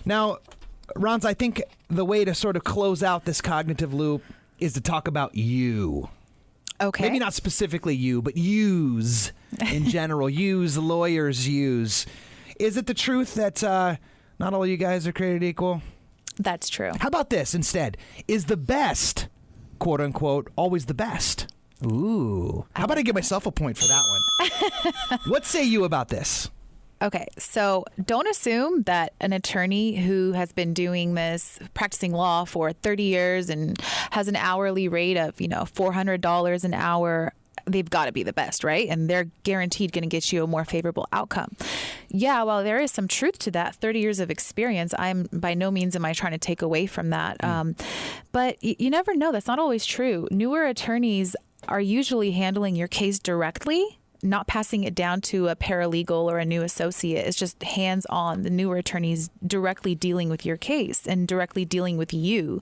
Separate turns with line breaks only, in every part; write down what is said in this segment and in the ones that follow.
Now, Ronza, I think the way to sort of close out this cognitive loop is to talk about you.
Okay.
Maybe not specifically you, but yous in general. Yous, lawyers use. Is it the truth that not all you guys are created equal?
That's true.
How about this instead? Is the best, quote unquote, always the best? Ooh. How about I give myself a point for that one? What say you about this?
Okay, so don't assume that an attorney who has been doing this, practicing law for 30 years and has an hourly rate of, $400 an hour, they've got to be the best, right? And they're guaranteed going to get you a more favorable outcome. Yeah, well, there is some truth to that. 30 years of experience, by no means am I trying to take away from that. But you never know. That's not always true. Newer attorneys are usually handling your case directly, not passing it down to a paralegal or a new associate. It's just hands-on. The newer attorneys directly dealing with your case and directly dealing with you.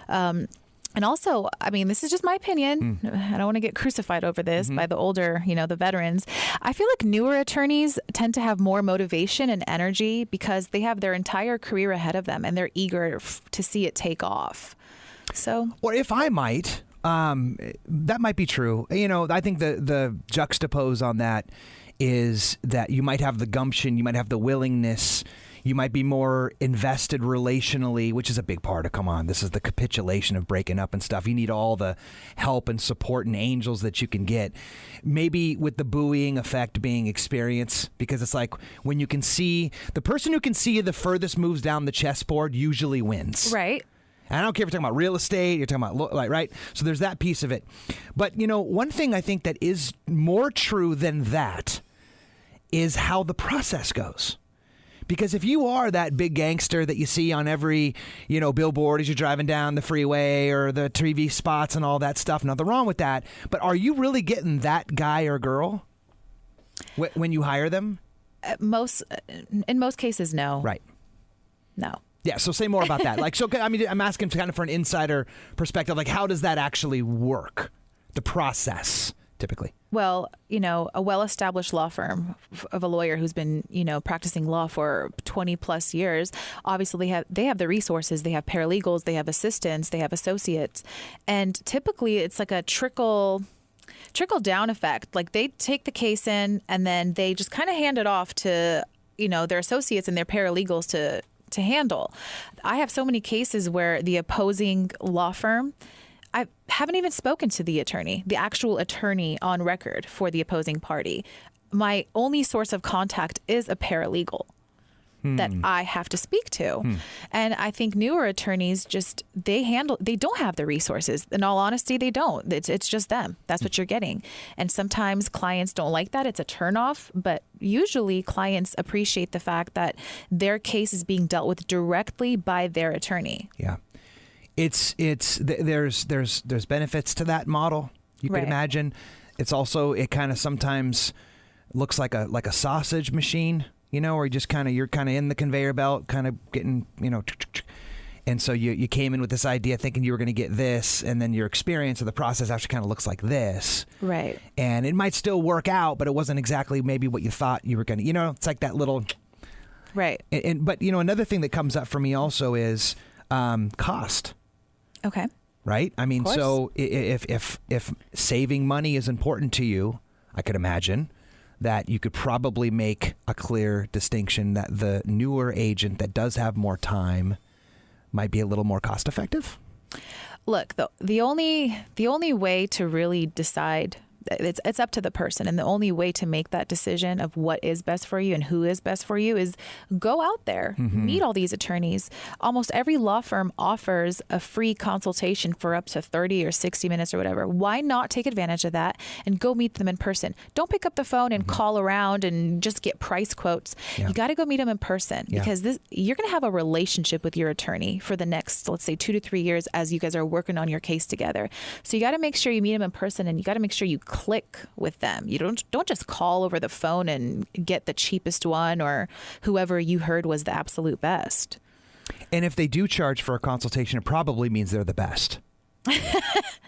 And also, I mean, this is just my opinion. I don't want to get crucified over this by the older, the veterans. I feel like newer attorneys tend to have more motivation and energy because they have their entire career ahead of them and they're eager to see it take off. So,
or if I might, that might be true. I think the juxtapose on that is that you might have the gumption, you might have the willingness, you might be more invested relationally, which is a big part of, come on, this is the capitulation of breaking up and stuff. You need all the help and support and angels that you can get. Maybe with the buoying effect being experience, because it's like when you can see, the person who can see you the furthest moves down the chessboard usually wins.
right.
And I don't care if you're talking about real estate, you're talking about, right? So there's that piece of it. But, one thing I think that is more true than that is how the process goes. Because if you are that big gangster that you see on every, billboard as you're driving down the freeway or the TV spots and all that stuff, nothing wrong with that. But are you really getting that guy or girl when you hire them?
In most cases, no.
Right.
No.
Yeah, so say more about that. I'm asking kind of for an insider perspective. Like, how does that actually work? The process, typically.
Well, a well-established law firm of a lawyer who's been, practicing law for 20 plus years, obviously they have the resources. They have paralegals, they have assistants, they have associates. And typically it's like a trickle down effect. Like they take the case in and then they just kind of hand it off to, their associates and their paralegals to handle. I have so many cases where the opposing law firm, I haven't even spoken to the attorney, the actual attorney on record for the opposing party. My only source of contact is a paralegal that I have to speak to. And I think newer attorneys they don't have the resources. In all honesty, they don't. It's just them. That's what you're getting. And sometimes clients don't like that. It's a turnoff, but usually clients appreciate the fact that their case is being dealt with directly by their attorney.
Yeah. There's benefits to that model. You could imagine. It's also, it kind of sometimes looks like a sausage machine, where you're kind of in the conveyor belt, kind of getting, and so you came in with this idea thinking you were going to get this, and then your experience of the process actually kind of looks like this.
Right.
And it might still work out, but it wasn't exactly maybe what you thought you were going to, it's like that little.
Right.
But another thing that comes up for me also is cost.
Okay.
Right? I mean, so if saving money is important to you, I could imagine that you could probably make a clear distinction that the newer agent that does have more time might be a little more cost effective.
Look, the only way to really decide, it's up to the person, and the only way to make that decision of what is best for you and who is best for you is go out there, meet all these attorneys. Almost every law firm offers a free consultation for up to 30 or 60 minutes or whatever. Why not take advantage of that and go meet them in person? Don't pick up the phone and call around and just get price quotes. You got to go meet them in person because you're going to have a relationship with your attorney for the next, let's say, 2 to 3 years as you guys are working on your case together. So you got to make sure you meet them in person, and you got to make sure you click with them. You don't just call over the phone and get the cheapest one or whoever you heard was the absolute best.
And if they do charge for a consultation, it probably means they're the best.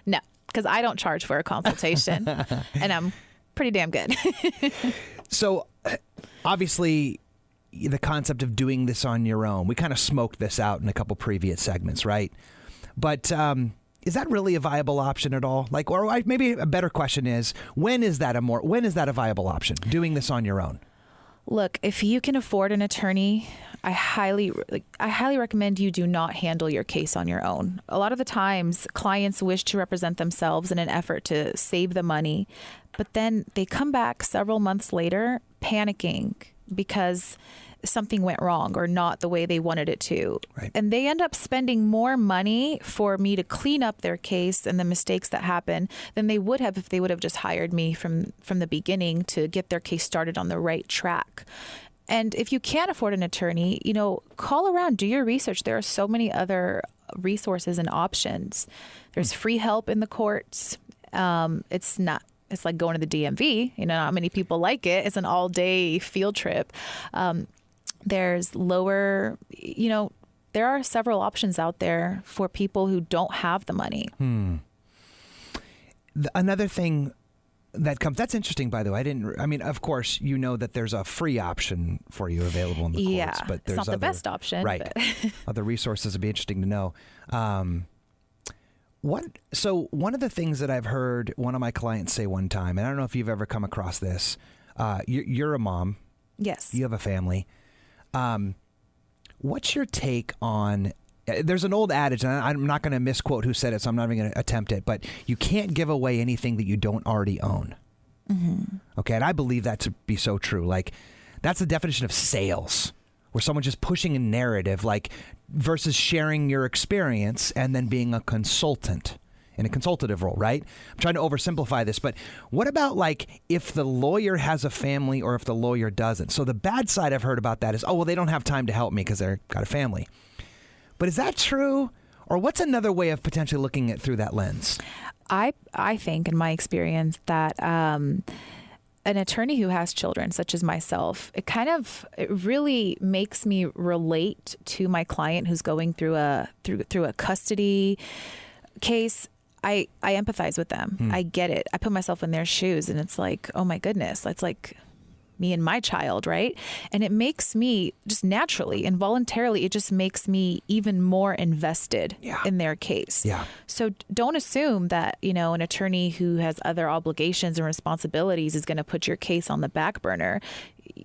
No, because I don't charge for a consultation and I'm pretty damn good.
So obviously the concept of doing this on your own. We kind of smoked this out in a couple previous segments, right? But is that really a viable option at all? Like, or maybe a better question is, when is that a viable option? Doing this on your own?
Look, if you can afford an attorney, I highly recommend you do not handle your case on your own. A lot of the times, clients wish to represent themselves in an effort to save the money, but then they come back several months later panicking because something went wrong or not the way they wanted it to.
Right.
And they end up spending more money for me to clean up their case and the mistakes that happen than they would have if they would have just hired me from the beginning to get their case started on the right track. And if you can't afford an attorney, call around, do your research. There are so many other resources and options. There's free help in the courts. It's like going to the DMV. Not many people like it. It's an all-day field trip. There's lower, there are several options out there for people who don't have the money.
Another thing that's interesting, by the way. Of course, that there's a free option for you available in the courts, but there's
it's not the best option.
Right.
But
Other resources would be interesting to know. So one of the things that I've heard one of my clients say one time, and I don't know if you've ever come across this, you're a mom.
Yes.
You have a family. What's your take on, there's an old adage, and I'm not going to misquote who said it, so I'm not even going to attempt it, but you can't give away anything that you don't already own. Mm-hmm. Okay, and I believe that to be so true. Like, that's the definition of sales, where someone's just pushing a narrative, like, versus sharing your experience and then being a consultant in a consultative role, right? I'm trying to oversimplify this, but what about like if the lawyer has a family or if the lawyer doesn't? So the bad side I've heard about that is, they don't have time to help me because they've got a family. But is that true? Or what's another way of potentially looking at through that lens?
I think, in my experience, that an attorney who has children, such as myself, it really makes me relate to my client who's going through a custody case. I empathize with them. I get it. I put myself in their shoes, and it's like, oh my goodness, that's like me and my child, right? And it makes me just naturally, involuntarily, it just makes me even more invested in their case. Yeah. So don't assume that, an attorney who has other obligations and responsibilities is going to put your case on the back burner.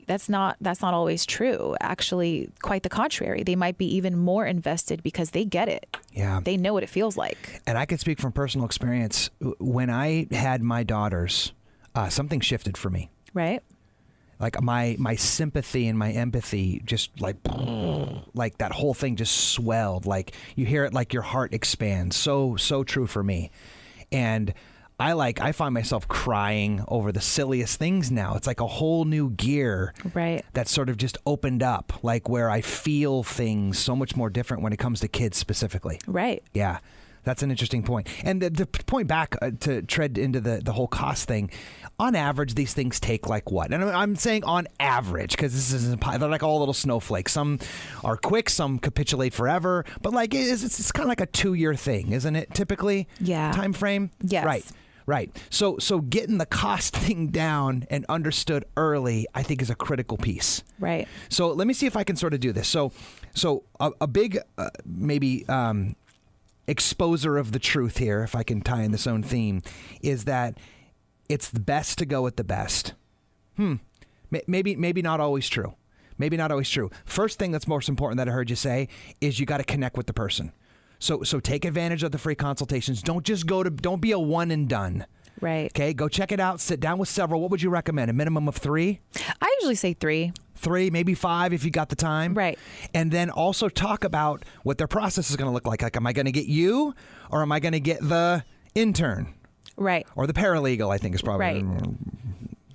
That's not always true. Actually, quite the contrary. They might be even more invested because they get it.
Yeah.
They know what it feels like.
And I can speak from personal experience. When I had my daughters, something shifted for me.
Right.
Like my sympathy and my empathy just like that whole thing just swelled. Like you hear it, like your heart expands. So true for me. And I find myself crying over the silliest things now. It's like a whole new gear that sort of just opened up, like where I feel things so much more different when it comes to kids specifically.
Right.
Yeah. That's an interesting point. And the point back to tread into the whole cost thing, on average, these things take like what? And I'm saying on average, because they're like all little snowflakes. Some are quick, some capitulate forever. But like it's kind of like a 2-year thing, isn't it, typically?
Yeah.
Time frame?
Yes.
Right. So getting the cost thing down and understood early, I think, is a critical piece.
Right.
So let me see if I can sort of do this. So a big maybe exposer of the truth here, if I can tie in this own theme, is that it's the best to go with the best. Maybe not always true. Maybe not always true. First thing that's most important that I heard you say is you got to connect with the person. So take advantage of the free consultations. Don't be a one and done.
Right.
Okay, go check it out. Sit down with several. What would you recommend? A minimum of 3?
I usually say 3.
3, maybe 5 if you got the time.
Right.
And then also talk about what their process is going to look like. Like, am I going to get you or am I going to get the intern?
Right.
Or the paralegal, I think is probably the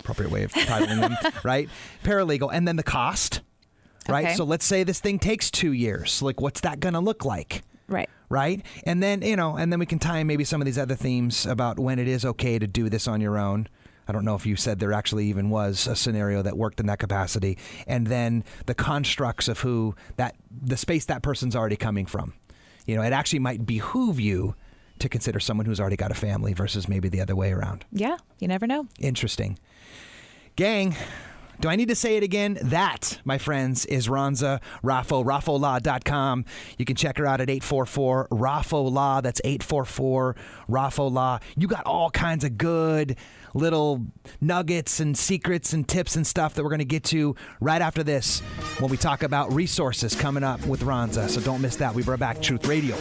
appropriate way of titling them, right? Paralegal. And then the cost, right?
Okay.
So let's say this thing takes 2 years. Like, what's that going to look like? Right. And then, and then we can tie in maybe some of these other themes about when it is okay to do this on your own. I don't know if you said there actually even was a scenario that worked in that capacity. And then the constructs of the space that person's already coming from. It actually might behoove you to consider someone who's already got a family versus maybe the other way around.
Yeah. You never know.
Interesting. Gang, Do I need to say it again? That, my friends, is Ronza Rafo, RafoLaw.com. You can check her out at 844-RAFO-LAW. That's 844-RAFO-LAW. You got all kinds of good little nuggets and secrets and tips and stuff that we're going to get to right after this when we talk about resources coming up with Ronza. So don't miss that. We'll be right back. Truth Radio.